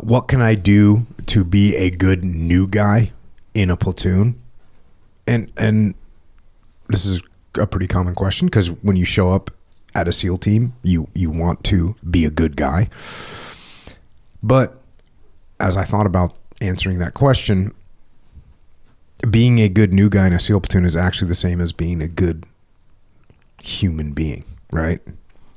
what can I do to be a good new guy in a platoon? And this is a pretty common question, because when you show up at a SEAL team, you want to be a good guy. But as I thought about answering that question, being a good new guy in a SEAL platoon is actually the same as being a good human being, right?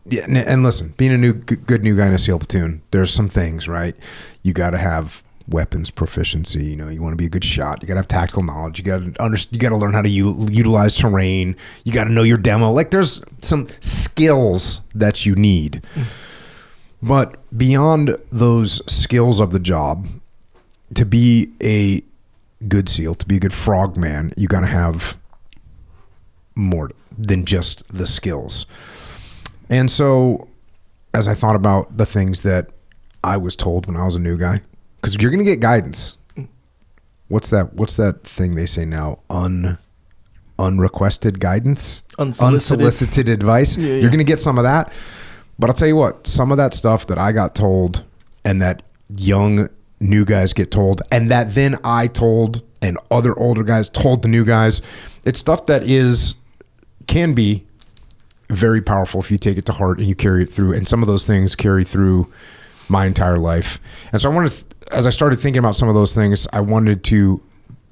Yeah, and listen, being a good new guy in a SEAL platoon, there's some things, right? You got to have weapons proficiency. You know, you want to be a good shot. You got to have tactical knowledge. You got to learn how to utilize terrain. You got to know your demo. Like, there's some skills that you need. But beyond those skills of the job, to be a good SEAL, to be a good frogman, you got to have more than just the skills. And so as I thought about the things that I was told when I was a new guy, because you're going to get guidance. What's that thing they say now? Unrequested guidance? Unsolicited advice. Yeah. You're going to get some of that. But I'll tell you what, some of that stuff that I got told and that young new guys get told, and that then I told and other older guys told the new guys, it's stuff that can be very powerful if you take it to heart and you carry it through. And some of those things carry through my entire life. And so as I started thinking about some of those things, I wanted to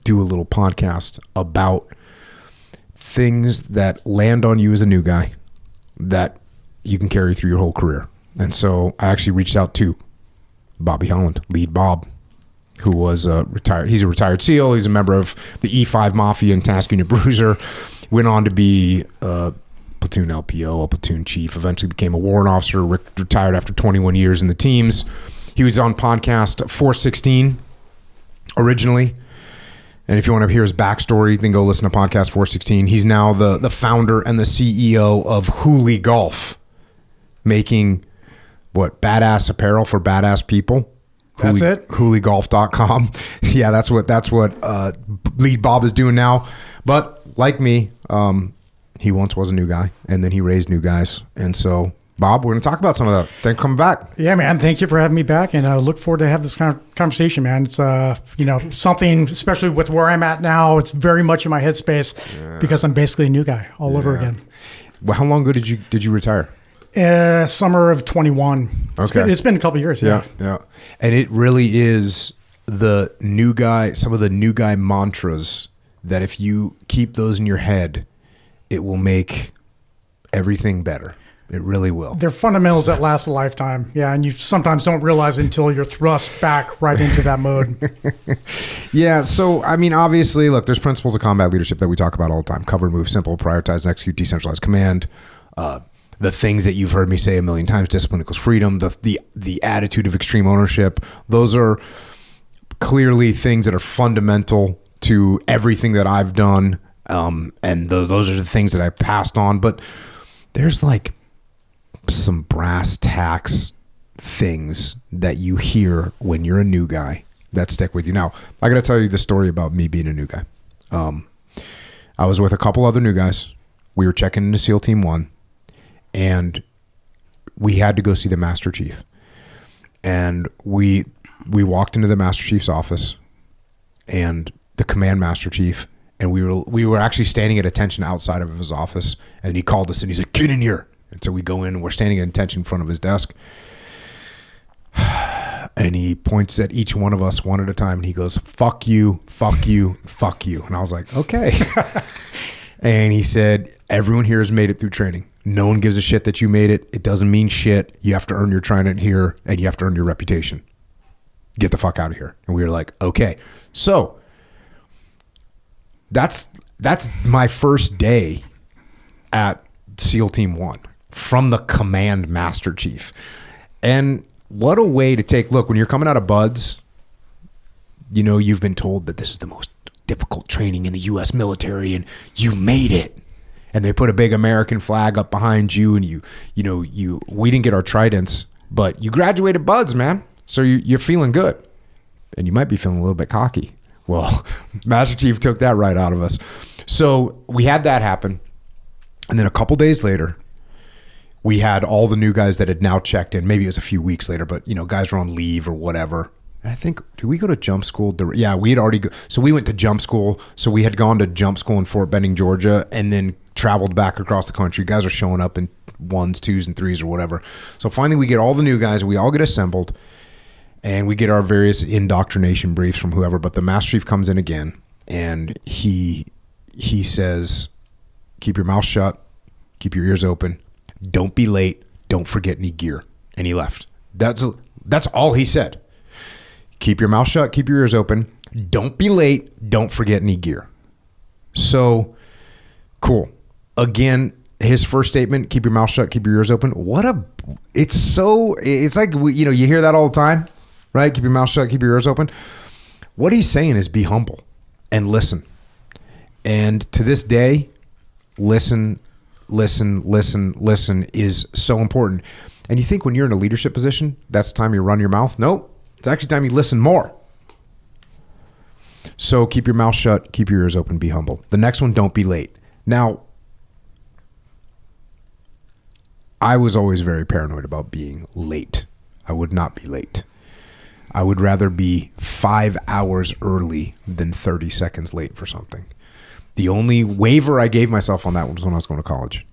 do a little podcast about things that land on you as a new guy that you can carry through your whole career. And so I actually reached out to Bobby Holland, Lead Bob, who was retired. He's a retired SEAL. He's a member of the E5 Mafia and Task Unit Bruiser. Went on to be platoon LPO, a platoon chief, eventually became a warrant officer, retired after 21 years in the teams. He was on podcast 416 originally. And if you want to hear his backstory, then go listen to podcast 416. He's now the founder and the CEO of Hooli Golf, making badass apparel for badass people. That's it. HooliGolf.com. Yeah, that's what Lead Bob is doing now. But like me, he once was a new guy, and then he raised new guys. And so, Bob, we're going to talk about some of that. Thanks for coming back. Yeah, man. Thank you for having me back, and I look forward to have this conversation, man. It's something, especially with where I'm at now, it's very much in my headspace because I'm basically a new guy all over again. Well, how long ago did you retire? Summer of 21. Okay. It's been a couple of years. Yeah. And it really is the new guy, some of the new guy mantras that if you keep those in your head, it will make everything better. It really will. They're fundamentals that last a lifetime. Yeah, and you sometimes don't realize it until you're thrust back right into that mode. Yeah, so, I mean, obviously, look, there's principles of combat leadership that we talk about all the time. Cover, move, simple, prioritize, and execute, decentralized command. The things that you've heard me say a million times, discipline equals freedom, the attitude of extreme ownership. Those are clearly things that are fundamental to everything that I've done. And those are the things that I passed on. But there's like some brass tacks things that you hear when you're a new guy that stick with you. Now, I got to tell you the story about me being a new guy. I was with a couple other new guys. We were checking into SEAL Team 1, and we had to go see the Master Chief. And we walked into the Master Chief's office and the Command Master Chief, and we were actually standing at attention outside of his office, and he called us and he's like, "Get in here." And so we go in and we're standing at attention in front of his desk. And he points at each one of us one at a time and he goes, "Fuck you, fuck you, fuck you." And I was like, okay. And he said, "Everyone here has made it through training. No one gives a shit that you made it. It doesn't mean shit. You have to earn your training here, and you have to earn your reputation. Get the fuck out of here." And we were like, okay. So that's my first day at SEAL Team 1 from the Command Master Chief. And what a way to look, when you're coming out of BUD/S, you know, you've been told that this is the most difficult training in the U.S. military, and you made it. And they put a big American flag up behind you, and we didn't get our tridents, but you graduated BUD/S, man. So you're feeling good, and you might be feeling a little bit cocky. Well, Master Chief took that right out of us. So we had that happen. And then a couple days later, we had all the new guys that had now checked in. Maybe it was a few weeks later, but guys were on leave or whatever. I think, did we go to jump school? Yeah, we had already so we went to jump school. So we had gone to jump school in Fort Benning, Georgia, and then traveled back across the country. Guys are showing up in 1s, 2s, and 3s or whatever. So finally we get all the new guys. We all get assembled, and we get our various indoctrination briefs from whoever. But the Master Chief comes in again, and he says, keep your mouth shut, keep your ears open, don't be late, don't forget any gear. And he left. That's all he said. Keep your mouth shut, keep your ears open, don't be late, don't forget any gear. So, cool. Again, his first statement, keep your mouth shut, keep your ears open. It's like, you hear that all the time, right? Keep your mouth shut, keep your ears open. What he's saying is be humble and listen. And to this day, listen is so important. And you think when you're in a leadership position, that's the time you run your mouth? Nope. It's actually time you listen more. So keep your mouth shut, keep your ears open, be humble. The next one, don't be late. Now, I was always very paranoid about being late. I would not be late. I would rather be 5 hours early than 30 seconds late for something. The only waiver I gave myself on that was when I was going to college.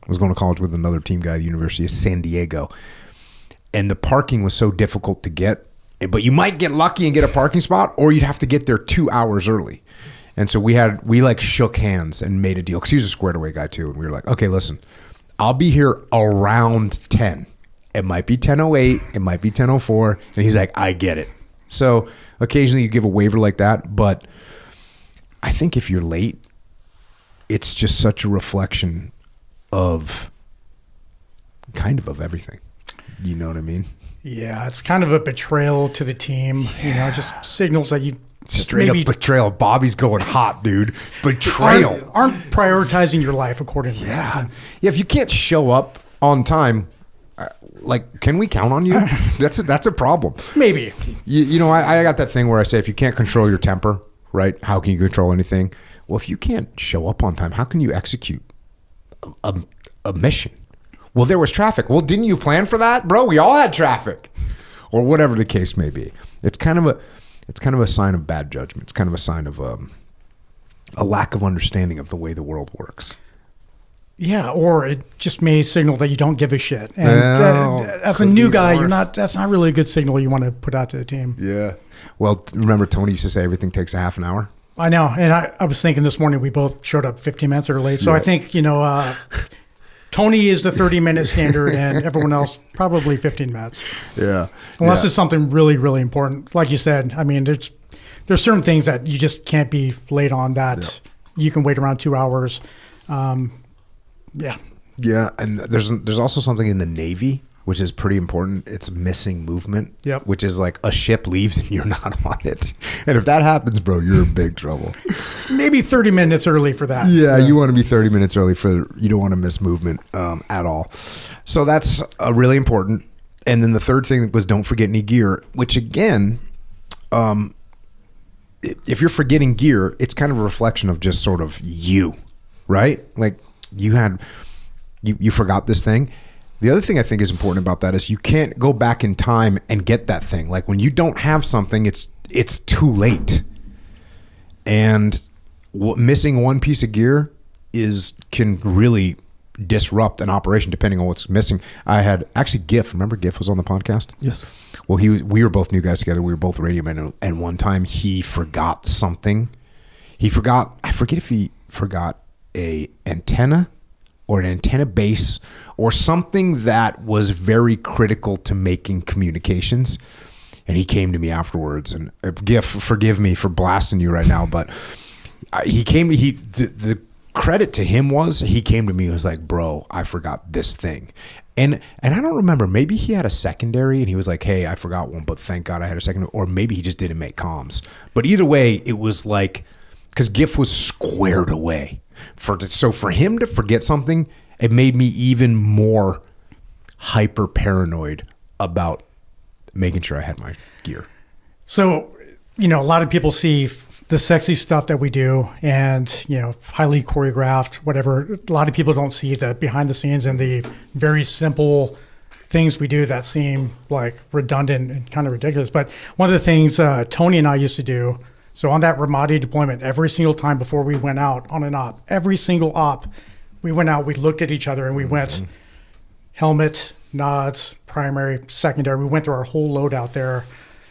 I was going to college with another team guy at the University of San Diego. And the parking was so difficult to get. But you might get lucky and get a parking spot, or you'd have to get there 2 hours early. And so we shook hands and made a deal, because he was a squared away guy too. And we were like, okay, listen, I'll be here around 10. It might be 10:08. It might be 10:04. And he's like, I get it. So occasionally you give a waiver like that. But I think if you're late, it's just such a reflection of everything. You know what I mean? Yeah, it's kind of a betrayal to the team. Just signals that you straight up betrayal. Bobby's going hot, dude. Betrayal. Aren't prioritizing your life accordingly. Yeah. If you can't show up on time, can we count on you? That's a problem. Maybe. I got that thing where I say, if you can't control your temper, right? How can you control anything? Well, if you can't show up on time, how can you execute a mission? Well, there was traffic. Well, didn't you plan for that, bro? We all had traffic, or whatever the case may be. It's kind of a sign of bad judgment. It's kind of a sign of a lack of understanding of the way the world works. Yeah, or it just may signal that you don't give a shit. And as a new guy, that's not really a good signal you want to put out to the team. Yeah. Well, remember Tony used to say everything takes a half an hour? I know. And I was thinking this morning we both showed up 15 minutes early. So yeah. I think, Tony is the 30-minute standard and everyone else probably 15 minutes. Yeah. Unless it's something really, really important. Like you said, I mean, there's certain things that you just can't be late on that you can wait around 2 hours. Yeah. Yeah, and there's also something in the Navy, which is pretty important. It's missing movement, which is like a ship leaves and you're not on it. And if that happens, bro, you're in big trouble. Maybe 30 minutes early for that. Yeah, you want to be 30 minutes early you don't want to miss movement at all. So that's really important. And then the third thing was don't forget any gear, which again, if you're forgetting gear, it's kind of a reflection of just sort of you, right? Like you forgot this thing. The other thing I think is important about that is you can't go back in time and get that thing. Like when you don't have something, it's too late. And missing one piece of gear can really disrupt an operation depending on what's missing. I had actually GIF. Remember GIF was on the podcast? Yes. Well, we were both new guys together. We were both radio men. And one time he forgot something. I forget if he forgot a antenna or an antenna base or something that was very critical to making communications. And he came to me afterwards, and GIF, forgive me for blasting you right now, but the credit to him was he came to me and was like, bro, I forgot this thing. And I don't remember, maybe he had a secondary and he was like, hey, I forgot one, but thank God I had a secondary, or maybe he just didn't make comms. But either way, it was like, because GIF was squared away. So for him to forget something, it made me even more hyper paranoid about making sure I had my gear. So, a lot of people see the sexy stuff that we do and, highly choreographed, whatever. A lot of people don't see the behind the scenes and the very simple things we do that seem like redundant and kind of ridiculous. But one of the things Tony and I used to do, so on that Ramadi deployment, every single time before we went out on an op, every single op, we went out, we looked at each other and we went helmet, nods, primary, secondary. We went through our whole load out there.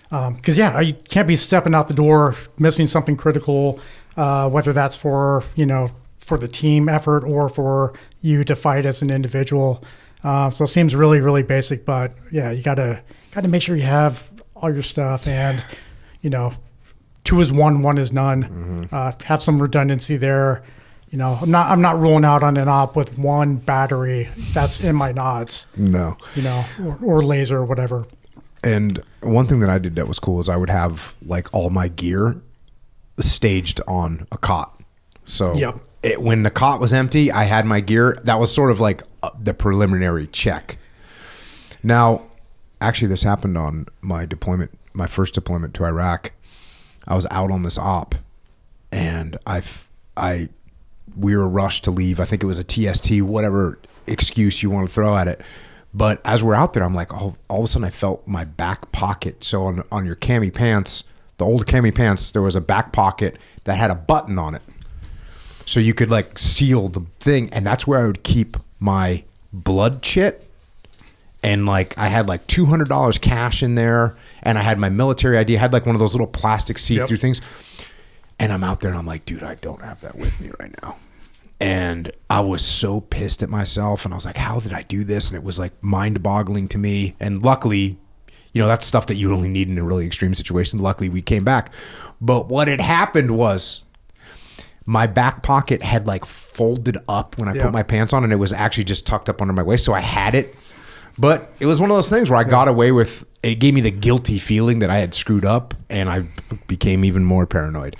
Because you can't be stepping out the door, missing something critical, whether that's for the team effort or for you to fight as an individual. So it seems really, really basic, but yeah, you gotta make sure you have all your stuff, and 2 is 1, 1 is none. Have some redundancy there. I'm not rolling out on an op with one battery that's in my nods. No. Or laser or whatever. And one thing that I did that was cool is I would have like all my gear staged on a cot. So when the cot was empty, I had my gear. That was sort of like the preliminary check. Now, actually, this happened on my deployment, my first deployment to Iraq. I was out on this op, and we were rushed to leave. I think it was a TST, whatever excuse you want to throw at it. But as we're out there, I'm like, all of a sudden I felt my back pocket. So on your cami pants, the old cami pants, there was a back pocket that had a button on it. So you could like seal the thing. And that's where I would keep my blood chit. And like I had like $200 cash in there. And I had my military ID. I had like one of those little plastic see-through things. And I'm out there and I'm like, dude, I don't have that with me right now. And I was so pissed at myself, and I was like, how did I do this? And it was like mind-boggling to me. And luckily, that's stuff that you only need in a really extreme situation. Luckily, we came back. But what had happened was my back pocket had like folded up when I put my pants on, and it was actually just tucked up under my waist. So I had it. But it was one of those things where I got away with, it gave me the guilty feeling that I had screwed up, and I became even more paranoid.